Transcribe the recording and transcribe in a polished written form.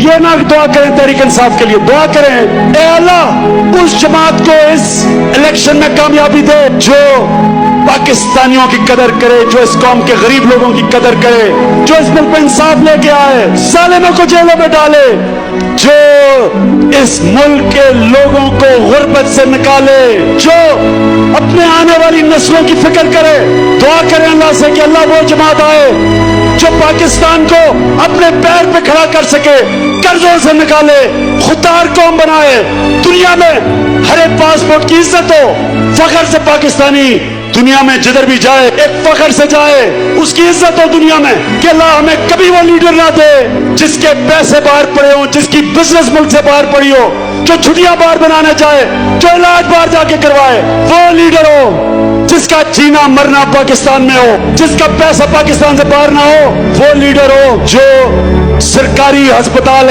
یہ نہ دعا کریں تحریک انصاف کے لیے، دعا کریں اے اللہ اس جماعت کو اس الیکشن میں کامیابی دے جو پاکستانیوں کی قدر کرے، جو اس قوم کے غریب لوگوں کی قدر کرے، جو اس ملک پہ انصاف لے کے آئے، ظالموں کو جیلوں میں ڈالے، جو اس ملک کے لوگوں کو غربت سے نکالے، جو اپنے آنے والی نسلوں کی فکر کرے۔ دعا کریں اللہ سے کہ اللہ وہ جماعت آئے جو پاکستان کو اپنے پیر پہ کھڑا کر سکے، قرضوں سے نکالے، خوددار قوم بنائے، دنیا میں ہر ایک پاسپورٹ کی عزت ہو، فخر سے پاکستانی دنیا میں جدھر بھی جائے ایک فخر سے جائے، اس کی عزت ہو دنیا میں، کہ اللہ ہمیں کبھی وہ لیڈر نہ دے جس کے پیسے باہر پڑے ہوں، جس کی بزنس ملک سے باہر پڑی ہو، جو چھٹیاں باہر بنانا چاہے، جو علاج باہر جا کے کروائے، وہ لیڈر ہو جس کا جینا مرنا پاکستان میں ہو، جس کا پیسہ پاکستان سے باہر نہ ہو، وہ لیڈر ہو جو سرکاری ہسپتال